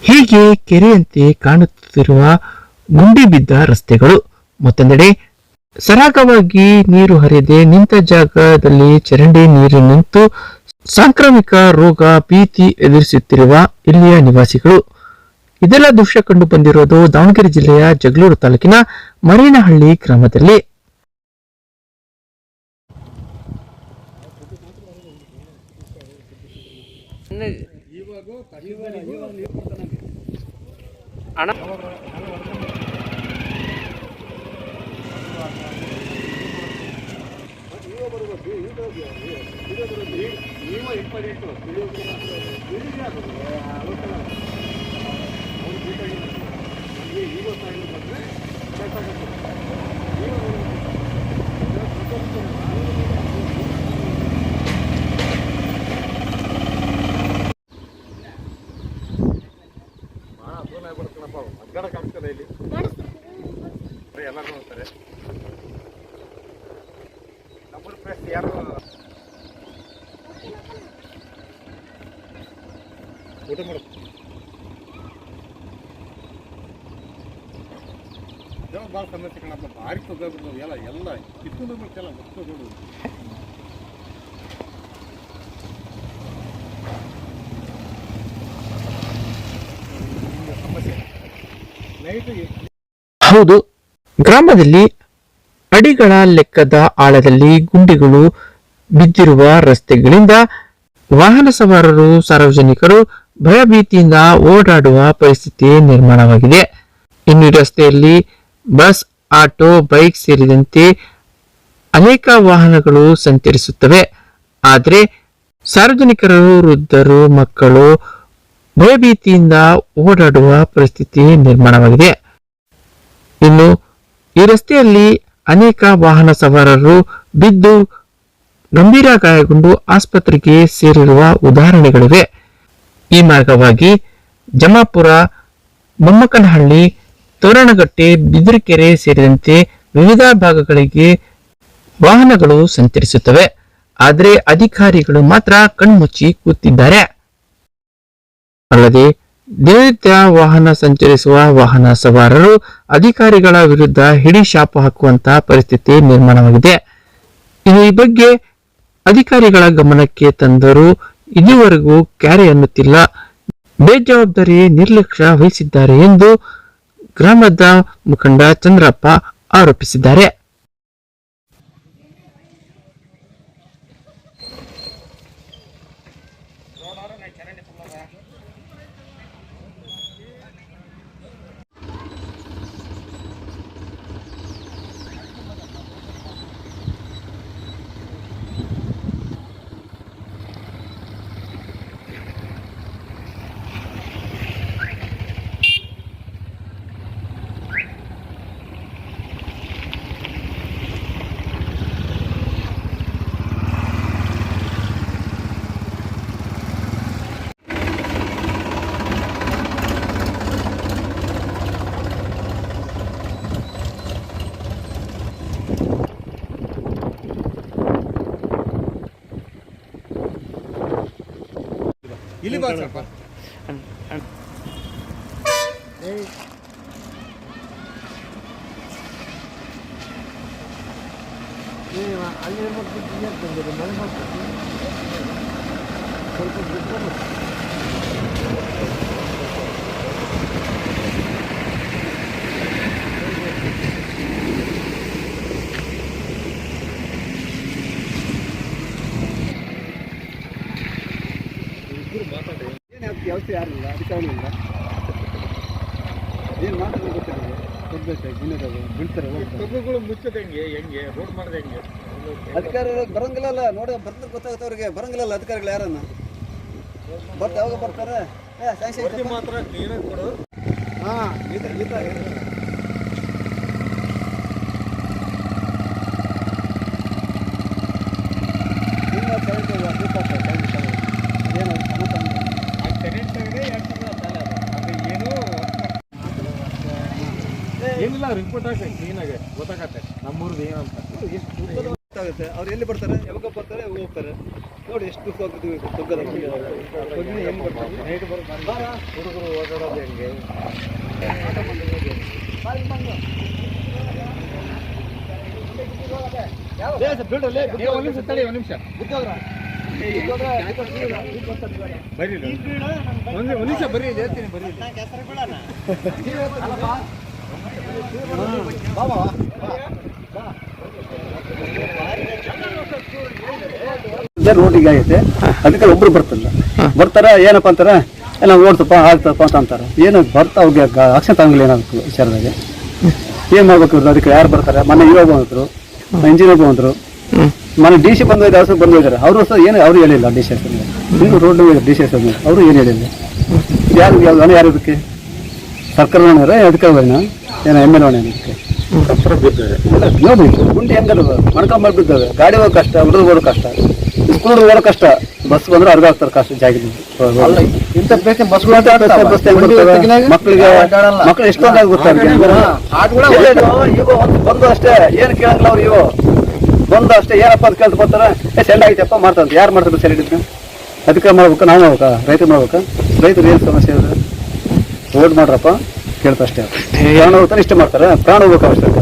ಹೀಗೆ ಕೆರೆಯಂತೆ ಕಾಣುತ್ತಿರುವ ಗುಂಡಿ ಬಿದ್ದ ರಸ್ತೆಗಳು. ಮತ್ತೊಂದೆಡೆ ಸರಾಗವಾಗಿ ನೀರು ಹರಿಯದೆ ನಿಂತ ಜಾಗದಲ್ಲಿ ಚರಂಡಿ ನೀರು ನಿಂತು ಸಾಂಕ್ರಾಮಿಕ ರೋಗ ಭೀತಿ ಎದುರಿಸುತ್ತಿರುವ ಇಲ್ಲಿಯ ನಿವಾಸಿಗಳು. ಇದೆಲ್ಲ ದೃಶ್ಯ ಕಂಡು ಬಂದಿರೋದು ದಾವಣಗೆರೆ ಜಿಲ್ಲೆಯ ಜಗಳೂರು ತಾಲೂಕಿನ ಮರೇನಹಳ್ಳಿ ಗ್ರಾಮದಲ್ಲಿ. ಊಟ ಮಾಡ ಭಾಳ ಸಮಸ್ಯೆ ಕಣಪ್ಪ, ಭಾರಿ ತೊಗೊಂಡ್ಬಿಡ್ತಾವ ಎಲ್ಲ ಕಿತ್ಕೊಂಡು ಬರ್ತಿಲ್ಲ ಮಕ್ಕಳು ನೋಡು. ಹೌದು, ಗ್ರಾಮದಲ್ಲಿ ಅಡಿಗಳ ಲೆಕ್ಕದ ಆಳದಲ್ಲಿ ಗುಂಡಿಗಳು ಬಿದ್ದಿರುವ ರಸ್ತೆಗಳಿಂದ ವಾಹನ ಸವಾರರು ಸಾರ್ವಜನಿಕರು ಭಯಭೀತಿಯಿಂದ ಓಡಾಡುವ ಪರಿಸ್ಥಿತಿ ನಿರ್ಮಾಣವಾಗಿದೆ. ಇನ್ನು ರಸ್ತೆಯಲ್ಲಿ ಬಸ್, ಆಟೋ, ಬೈಕ್ ಸೇರಿದಂತೆ ಅನೇಕ ವಾಹನಗಳು ಸಂಚರಿಸುತ್ತವೆ. ಆದರೆ ಸಾರ್ವಜನಿಕರು, ವೃದ್ಧರು, ಮಕ್ಕಳು ಭಯಭೀತಿಯಿಂದ ಓಡಾಡುವ ಪರಿಸ್ಥಿತಿ ನಿರ್ಮಾಣವಾಗಿದೆ. ಇನ್ನು ಈ ರಸ್ತೆಯಲ್ಲಿ ಅನೇಕ ವಾಹನ ಸವಾರರು ಬಿದ್ದು ಗಂಭೀರ ಗಾಯಗೊಂಡು ಆಸ್ಪತ್ರೆಗೆ ಸೇರಿರುವ ಉದಾಹರಣೆಗಳಿವೆ. ಈ ಮಾರ್ಗವಾಗಿ ಜಮಾಪುರ, ಬೊಮ್ಮಕನಹಳ್ಳಿ, ತೋರಣಗಟ್ಟೆ, ಬಿದಿರುಕೆರೆ ಸೇರಿದಂತೆ ವಿವಿಧ ಭಾಗಗಳಿಗೆ ವಾಹನಗಳು ಸಂಚರಿಸುತ್ತವೆ. ಆದರೆ ಅಧಿಕಾರಿಗಳು ಮಾತ್ರ ಕಣ್ಮುಚ್ಚಿ ಕೂತಿದ್ದಾರೆ. ಅಲ್ಲದೆ ದಿನನಿತ್ಯ ವಾಹನ ಸಂಚರಿಸುವ ವಾಹನ ಸವಾರರು ಅಧಿಕಾರಿಗಳ ವಿರುದ್ಧ ಹಿಡಿ ಶಾಪ ಹಾಕುವಂತಹ ಪರಿಸ್ಥಿತಿ ನಿರ್ಮಾಣವಾಗಿದೆ. ಇನ್ನು ಈ ಬಗ್ಗೆ ಅಧಿಕಾರಿಗಳ ಗಮನಕ್ಕೆ ತಂದರೂ ಇದುವರೆಗೂ ಕ್ಯಾರೆ ಅನ್ನುತ್ತಿಲ್ಲ, ಬೇಜವಾಬ್ದಾರಿ ನಿರ್ಲಕ್ಷ್ಯ ವಹಿಸಿದ್ದಾರೆ ಎಂದು ಗ್ರಾಮದ ಮುಖಂಡ ಚಂದ್ರಪ್ಪ ಆರೋಪಿಸಿದ್ದಾರೆ. ಇಲ್ಲಿ ಬಾ ಸ್ವಲ್ಪ. ಅಲ್ಲಿ ಮಳೆ ಮಾಡ್ತೀನಿ ಸ್ವಲ್ಪ ವ್ಯವಸ್ಥೆ ಯಾರಿಲ್ಲ, ಅಧಿಕಾರಿಗಳಿಲ್ಲ, ಏನು ಮಾತಾಡೋದು ಗೊತ್ತಿಲ್ಲ. ಕೊಡ್ಬೇಕು ಬಿಡ್ತಾರೆ ಕಬ್ಬುಗಳು ಮುಚ್ಚೋದು ಹೆಂಗೆ ರೋಡ್ ಮಾಡೋದು ಹೆಂಗೆ? ಅಧಿಕಾರಿಗಳು ಬರಂಗಿಲ್ಲಲ್ಲ, ನೋಡಿ ಬರ್ತಾರೆ ಗೊತ್ತಾಗುತ್ತೆ ಅವ್ರಿಗೆ. ಬರಂಗಿಲ್ಲಲ್ಲ ಅಧಿಕಾರಿಗಳು ಯಾರನ್ನ ಬರ್ತಾ ಯಾವಾಗ ಬರ್ತಾರೆ? ಮಾತ್ರ ಕ್ಲೀನಾಗಿ ಕೊಡು. ಹಾಂ ಗೀತ ಏನಿಲ್ಲ, ರಿಪೋರ್ಟ್ ಹಾಕಿ ಕ್ಲೀನಾಗೆ ಗೊತ್ತಾಗತ್ತೆ ನಮ್ಮೂರ್ದು ಏನಂತ. ಎಷ್ಟು ಗೊತ್ತಾಗುತ್ತೆ. ಅವ್ರು ಎಲ್ಲಿ ಬರ್ತಾರೆ, ಯಾವಾಗ ಬರ್ತಾರೆ, ಯಾವಾಗ ಹೋಗ್ತಾರೆ. ನೋಡಿ ಎಷ್ಟು ಹೋಗ್ತೀವಿ ತೊಗ್ಗದ ಹೆಂಗ್ ಬರ್ತಾರೆ ನೈಟ್ ಹುಡುಗರು ಓಡಾಡೋದು ಹೆಂಗೆ ಒಂದು ನಿಮಿಷ ಬರೀ ಹೇಳ್ತೀನಿ ಬರೀ ರೋಡಿಗೆ ಆಗೈತೆ ಅದಕ್ಕೆ ಒಬ್ರು ಬರ್ತಿಲ್ಲ ಬರ್ತಾರ ಏನಪ್ಪ ಅಂತಾರ ಎಲ್ಲ ಓಡ್ತಪ್ಪ ಆಗ್ತಪ್ಪ ಅಂತ ಅಂತಾರೆ ಏನು ಬರ್ತಾ ಅವ್ರಿಗೆ ಆಕ್ಷನ್ ತಗೊಂಗಿಲ್ಲ ಏನಾದ್ರು ವಿಚಾರದಾಗ ಏನ್ ಮಾಡ್ಬೇಕು ಅದಕ್ಕೆ ಯಾರು ಬರ್ತಾರೆ ಮೊನ್ನೆ ಇವಾಗ ಬಂದ್ರು ಇಂಜಿನಿಯರ್ ಬಂದ್ರು ಮೊನ್ನೆ ಡಿ ಸಿ ಬಂದು ಅವಸರ ಬಂದು ಹೋಗಿದ್ದಾರೆ ಅವರು ಸಹ ಏನು ಅವ್ರು ಹೇಳಿಲ್ಲ ಡಿ ಸಿ ನೀವು ರೋಡ್ ಡಿ ಸಿ ಅವರು ಏನು ಹೇಳಿಲ್ಲ ಯಾರು ಯಾರು ಇದಕ್ಕೆ ಸರ್ಕಾರ ಅದಕ್ಕೆ ಏನೋ ಎಮ್ ಎಲ್ ಅದಕ್ಕೆ ನೋಡಿ ಗುಂಡಿ ಹೆಂಗದ ಮಣ್ಕೊಂಡ್ ಬಿದ್ದಾವೆ ಗಾಡಿ ಹೋಗೋ ಕಷ್ಟ ಹುಡುಗ ಹೋಗೋ ಕಷ್ಟ ಸ್ಕೂಲ್ ಹೋಗೋ ಕಷ್ಟ ಬಸ್ ಬಂದ್ರೆ ಅರ್ಧ ಆಗ್ತಾರೆ ಕಷ್ಟ ಜಾಗದಲ್ಲಿ ಇಂಥ ಪ್ಲೇಸ್ ಬಸ್ ಮಕ್ಳು ಎಷ್ಟೊಂದಾಗ ಗೊತ್ತಾಗ ಬಂದು ಅಷ್ಟೇ ಏನು ಕೇಳಂಗಿಲ್ಲ ಅವ್ರು ಇವು ಬಂದು ಅಷ್ಟೇ ಏನಪ್ಪ ಅಂತ ಕೇಳ್ತಾ ಬರ್ತಾರೆ ಸೆಂಡ್ ಆಗೈತಪ್ಪ ಮಾಡ್ತಾರೆ ಯಾರು ಮಾಡ್ತಾರೆ ಸೆಂಡ್ ಅದಕ್ಕೆ ಮಾಡ್ಬೇಕಾ ನಾವು ಮಾಡ್ಬೇಕಾ ರೈತರು ಮಾಡ್ಬೇಕಾ ರೈತರು ಏನು ಸಮಸ್ಯೆ ಇದೆ ರೋಡ್ ಮಾಡ್ರಪ್ಪ ಕೇಳ್ತಾ ಅಷ್ಟೇ ಪ್ರಾಣ ಹೋಗ್ತಾರೆ ಇಷ್ಟ ಮಾಡ್ತಾರೆ ಪ್ರಾಣ ಹೋಗ್ಬೇಕು ಅವಶ್ಯಕ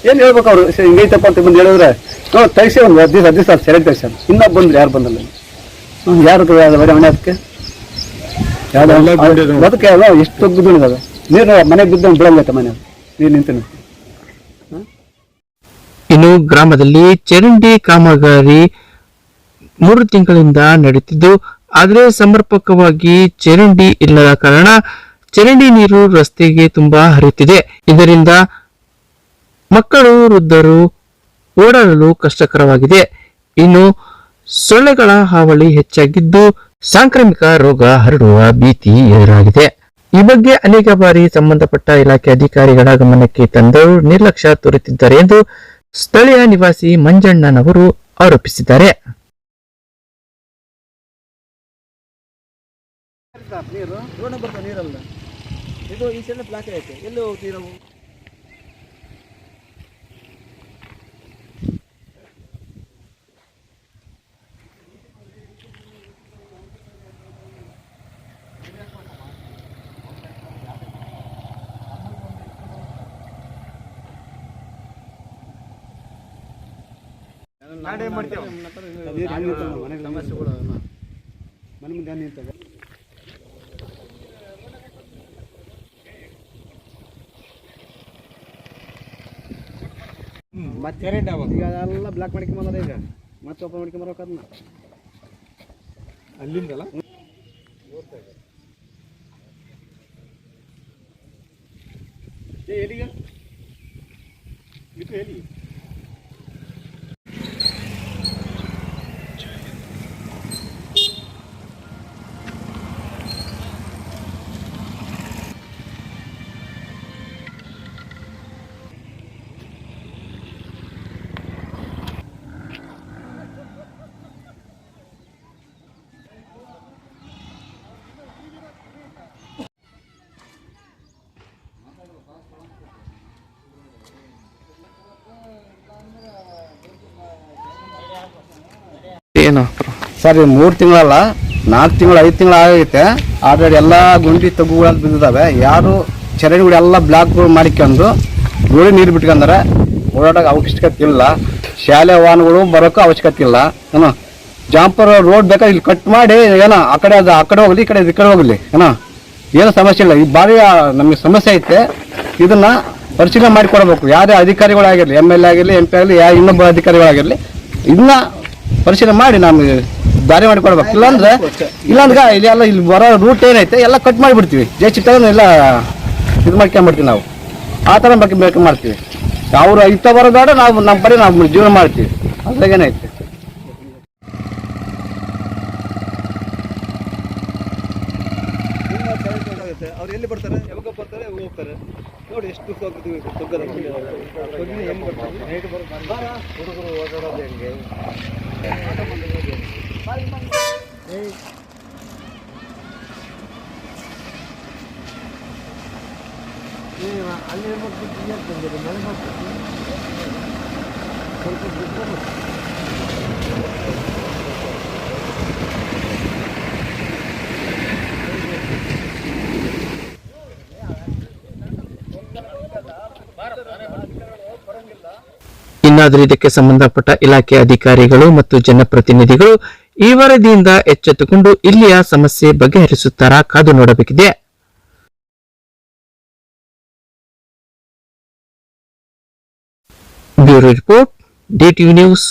ಏನು ಹೇಳ್ಬೇಕು ಅವರು ಹಿಂಗೈತಪ್ಪ ಅಂತ ಬಂದು ಹೇಳಿದ್ರೆ ನೋಡಿ ತೆಗಿಸಿ ಒಂದು 10 ದಿವಸ ಸೆಲೆಕ್ಟ್ ತೆಗಿಸ ಇನ್ನೂ ಬಂದ್ರೆ ಯಾರು ಬಂದಲ್ಲ ಯಾರು ಬರೀ ಮನೆ ಅದಕ್ಕೆ ಅದಕ್ಕೆ ಎಷ್ಟು ತೊಗ್ಗಿದ್ದಾವೆ ನೀರು ಮನೆಗೆ ಬಿದ್ದು ಬಿಡಂಗೈತೆ ಮನೆ ನೀರು ನಿಂತು ಇನ್ನು ಗ್ರಾಮದಲ್ಲಿ ಚರಂಡಿ ಕಾಮಗಾರಿ 3 ತಿಂಗಳಿಂದ ನಡೆಯುತ್ತಿದ್ದು ಆದರೆ ಸಮರ್ಪಕವಾಗಿ ಚರಂಡಿ ಇಲ್ಲದ ಕಾರಣ ಚರಂಡಿ ನೀರು ರಸ್ತೆಗೆ ತುಂಬಾ ಹರಿಯುತ್ತಿದೆ. ಇದರಿಂದ ಮಕ್ಕಳು ವೃದ್ಧರು ಓಡಾಡಲು ಕಷ್ಟಕರವಾಗಿದೆ. ಇನ್ನು ಸೊಳ್ಳೆಗಳ ಹಾವಳಿ ಹೆಚ್ಚಾಗಿದ್ದು ಸಾಂಕ್ರಾಮಿಕ ರೋಗ ಹರಡುವ ಭೀತಿ ಎದುರಾಗಿದೆ. ಈ ಬಗ್ಗೆ ಅನೇಕ ಬಾರಿ ಸಂಬಂಧಪಟ್ಟ ಇಲಾಖೆ ಅಧಿಕಾರಿಗಳ ಗಮನಕ್ಕೆ ತಂದರೂ ನಿರ್ಲಕ್ಷ್ಯ ತೋರುತ್ತಿದ್ದಾರೆ ಎಂದು ಸ್ಥಳೀಯ ನಿವಾಸಿ ಮಂಜಣ್ಣನವರು ಆರೋಪಿಸಿದ್ದಾರೆ. ನೀರು ರೋಡ್ ಬರ್ತಾವೆ ನೀರಲ್ಲ ಇದು ಈ ಸೈಡ್ ಬ್ಲಾಕ್ ಐತೆ ಎಲ್ಲಿ ಹೋಗ್ತೀವಿ ನಾವು ಸಮಸ್ಯೆಗಳು ಮನೆ ಮುಂದೆ ನಿಂತಾಗ ಮತ್ತೆ ಈಗ ಅದೆಲ್ಲ ಬ್ಲಾಕ್ ಮಾಡ್ಕೊಂಬಂದ ಈಗ ಮತ್ತೆ ಓಪನ್ ಮಾಡ್ಕೊಂಬರ್ಬೇಕು ಅದನ್ನ ಅಲ್ಲಿಂದಲ್ಲ ಎಲ್ಲಿಗ ಇದು ಎಲ್ಲಿ ಏನು ಸರ್ 3 ತಿಂಗಳಲ್ಲ 4 ತಿಂಗಳು 5 ತಿಂಗಳು ಆಗೈತೆ ಆಲ್ರೆಡಿ ಎಲ್ಲ ಗುಂಡಿ ತಗ್ಗುಗಳು ಬಿದ್ದಿದ್ದಾವೆ ಯಾರು ಚರಂಡಿಗಳು ಎಲ್ಲ ಬ್ಲಾಕ್ಗಳು ಮಾಡಿಕೊಂಡು ರೋಡಿ ನೀರು ಬಿಟ್ಕೊಂಡಾರೆ ಓಡಾಡೋಕೆ ಅವಶ್ಯಕತೆ ಇಲ್ಲ ಶಾಲೆ ವಾಹನಗಳು ಬರೋಕ್ಕೂ ಅವಶ್ಯಕತೆ ಇಲ್ಲ ಏನೋ ಜಾಂಪರ್ ರೋಡ್ ಬೇಕಾದ್ರೆ ಇಲ್ಲಿ ಕಟ್ ಮಾಡಿ ಏನೋ ಆ ಕಡೆ ಹೋಗಲಿ ಈ ಕಡೆ ಹೋಗಲಿ ಏನೋ ಸಮಸ್ಯೆ ಇಲ್ಲ ಈ ಬಾರಿ ನಮಗೆ ಸಮಸ್ಯೆ ಐತೆ ಇದನ್ನ ಪರಿಶೀಲನೆ ಮಾಡಿ ಕೊಡಬೇಕು ಯಾರೇ ಅಧಿಕಾರಿಗಳಾಗಿರಲಿ MLA ಆಗಿರಲಿ MP ಆಗಲಿ ಇನ್ನೊಬ್ಬ ಅಧಿಕಾರಿಗಳಾಗಿರಲಿ ಇದನ್ನ ಪರಿಶೀಲನೆ ಮಾಡಿ ನಮಗೆ ದಾರಿ ಮಾಡಿ ಕೊಡ್ಬೇಕು ಇಲ್ಲಾಂದ್ರೆ ಇಲ್ಲಿ ಎಲ್ಲ ಇಲ್ಲಿ ಬರೋ ರೂಟ್ ಏನೈತೆ ಎಲ್ಲ ಕಟ್ ಮಾಡಿಬಿಡ್ತೀವಿ ಜೈಚಿಟ್ಟಾಗ ಎಲ್ಲ ಇದು ಮಾಡ್ಕೊಂಡ್ಬಿಡ್ತೀವಿ ನಾವು ಆ ಥರ ಬೇಕು ಮಾಡ್ತೀವಿ ಅವರು ಇತ್ತ ಬರೋದಾಡ ನಾವು ನಮ್ಮ ಪರಿ ನಾವು ಜೀವನ ಮಾಡ್ತೀವಿ ಅದ್ರಾಗೇನೈತೆ ಅವ್ರು ಎಲ್ಲಿ ಬರ್ತಾರೆ ಯಾವಾಗ ಬರ್ತಾರೆ ಹೋಗ್ತಾರೆ ನೋಡಿ ಎಷ್ಟು ಹೋಗ್ತೀವಿ ತೊಗ್ಗದ ಹೆಂಗ್ ಬರ್ತಾರೆ ನೈಟ್ ಬರ್ತಾರೆ ಹುಡುಗರು ಓಡಾಡೋದು ಹೆಂಗೆ ಅಲ್ಲಿ ಮಳೆ ಮಾಡ್ತೀವಿ ಸ್ವಲ್ಪ ಇನ್ನಾದರೂ ಇದಕ್ಕೆ ಸಂಬಂಧಪಟ್ಟ ಇಲಾಖೆ ಅಧಿಕಾರಿಗಳು ಮತ್ತು ಜನಪ್ರತಿನಿಧಿಗಳು ಈ ವರದಿಯಿಂದ ಎಚ್ಚೆತ್ತುಕೊಂಡು ಇಲ್ಲಿಯ ಸಮಸ್ಯೆ ಬಗೆಹರಿಸುತ್ತಾರಾ ಕಾದು ನೋಡಬೇಕಿದೆ. Bureau report, DTV news.